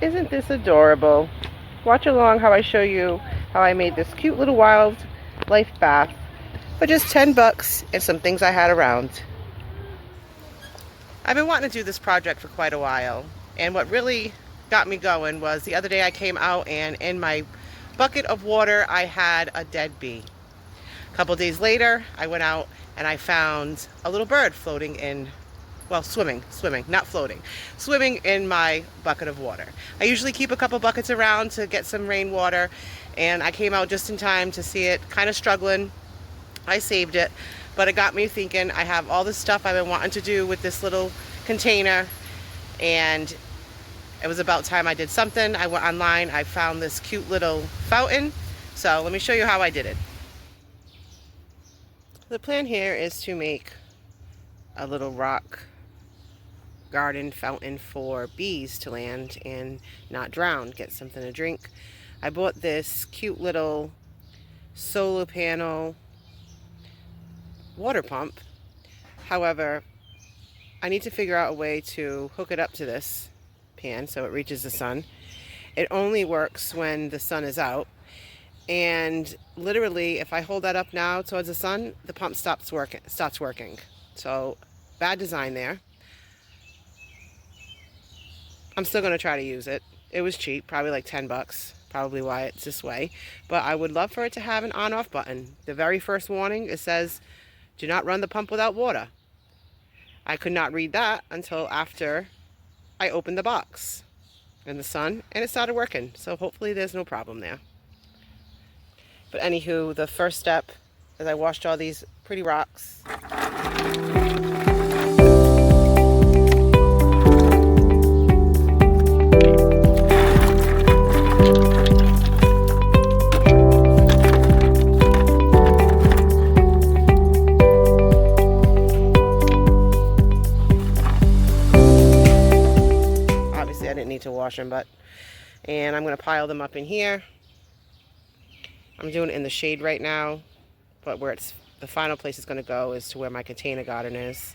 Isn't this adorable? Watch along how I show you how I made this cute little wildlife bath for just 10 bucks and some things I had around. I've been wanting to do this project for quite a while, and what really got me going was the other day I came out and in my bucket of water I had a dead bee. A couple days later I went out and I found a little bird floating in, well, swimming, not floating, swimming in my bucket of water. I usually keep a couple buckets around to get some rainwater, and I came out just in time to see it kind of struggling. I saved it, but it got me thinking. I have all this stuff I've been wanting to do with this little container, and it was about time I did something. I went online, I found this cute little fountain, so let me show you how I did it. The plan here is to make a little rock garden fountain for bees to land and not drown, get something to drink. I bought this cute little solar panel water pump. However, I need to figure out a way to hook it up to this pan so it reaches the sun. It only works when the sun is out, and literally if I hold that up now towards the sun, the pump stops working. So bad design there. I'm still going to try to use it. It was cheap, probably like 10 bucks, probably why it's this way. But I would love for it to have an on-off button. The very first warning, it says, do not run the pump without water. I could not read that until after I opened the box in the sun, and it started working. So hopefully there's no problem there. But anywho, the first step is I washed all these pretty rocks. Obviously I didn't need to wash them, and I'm going to pile them up in here. I'm doing it in the shade right now, but where the final place it's going to go is to where my container garden is.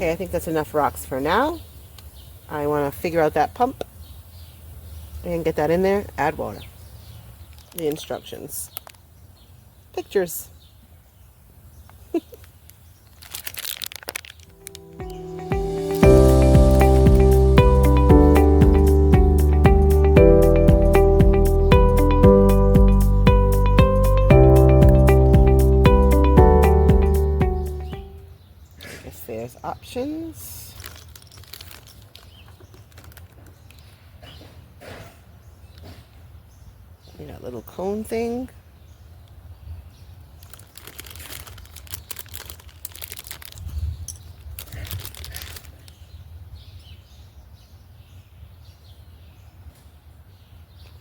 I think that's enough rocks for now. I want to figure out that pump and get that in there, add water. The instructions. Pictures. There's options. That little cone thing. I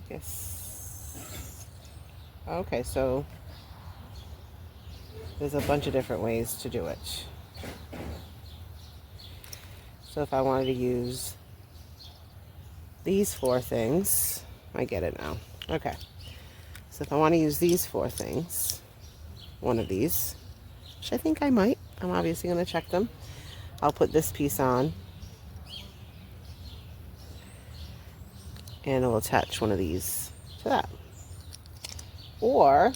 guess. Okay, so there's a bunch of different ways to do it. So if I wanted to use these four things, I get it now. Okay. So if I want to use these four things, one of these, which I think I might, I'm obviously going to check them. I'll put this piece on, and I'll attach one of these to that. Or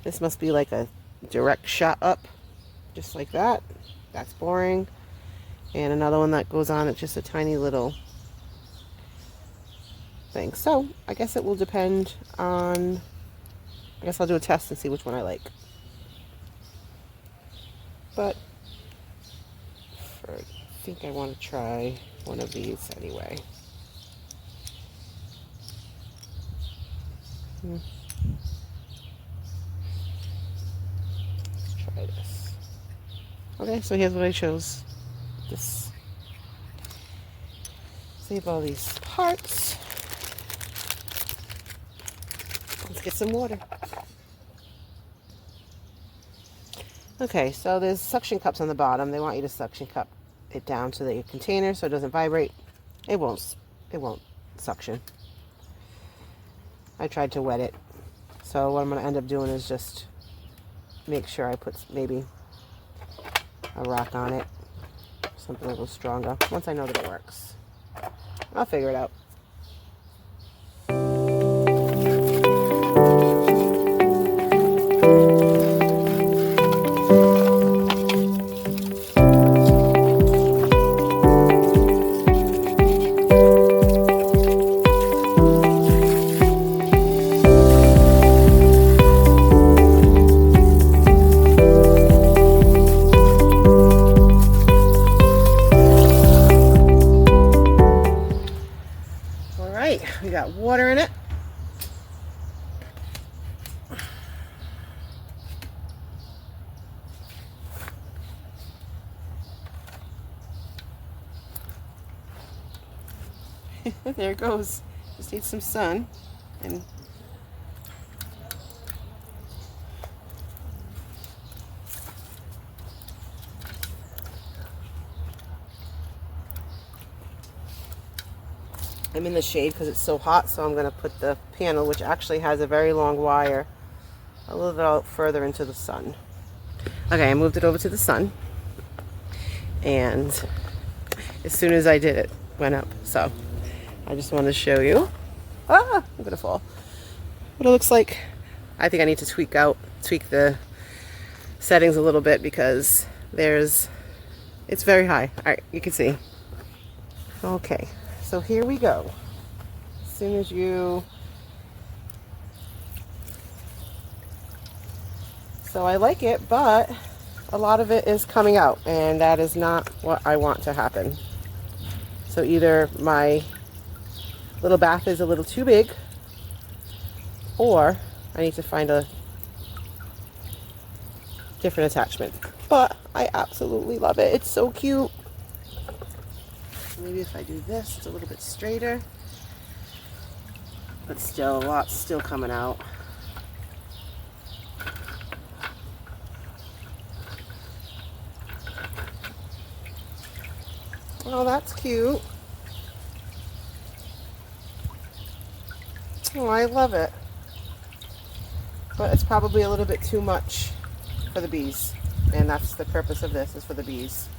This must be like a direct shot up, just like that. That's boring. And another one that goes on, it's just a tiny little thing. So I guess it will depend on, I guess I'll do a test and see which one I like. But I think I want to try one of these anyway. Let's try this. Okay, so here's what I chose. Just save all these parts. Let's get some water. Okay, so there's suction cups on the bottom. They want you to suction cup it down to the container so it doesn't vibrate. It won't suction. I tried to wet it. So what I'm going to end up doing is just make sure I put maybe a rock on it. Something a little stronger. Once I know that it works. I'll figure it out. We got water in it. There it goes. Just need some sun. And I'm in the shade because it's so hot, so I'm going to put the panel, which actually has a very long wire, a little bit out further into the sun. Okay, I moved it over to the sun, and as soon as I did, it went up. So I just want to show you. I'm going to fall. What it looks like. I think I need to tweak the settings a little bit because it's very high. All right, you can see. Okay. So here we go. As soon as so I like it, but a lot of it is coming out, and that is not what I want to happen. So either my little bath is a little too big, or I need to find a different attachment. But I absolutely love it. It's so cute. Maybe if I do this, it's a little bit straighter, but still a lot still coming out. Oh, that's cute. Oh, I love it. But it's probably a little bit too much for the bees, and that's the purpose of this, is for the bees.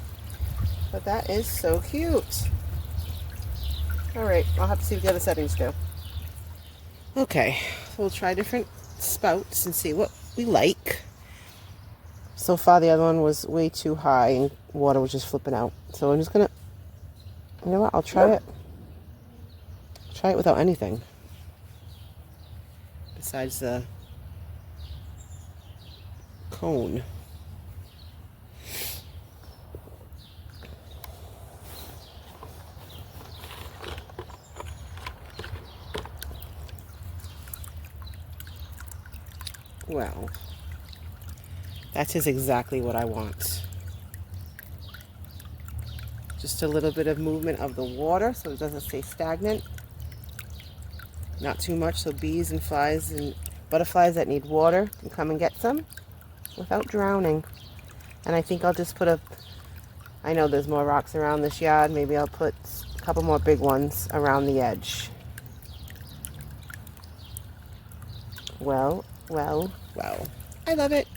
But that is so cute. Alright, I'll have to see what the other settings do. Okay, we'll try different spouts and see what we like. So far the other one was way too high and water was just flipping out. So I'm just gonna, you know what, I'll try it. Try it without anything. Besides the cone. Well, that is exactly what I want. Just a little bit of movement of the water so it doesn't stay stagnant. Not too much so bees and flies and butterflies that need water can come and get some without drowning. And I think I'll just put I know there's more rocks around this yard. Maybe I'll put a couple more big ones around the edge. Well. I love it.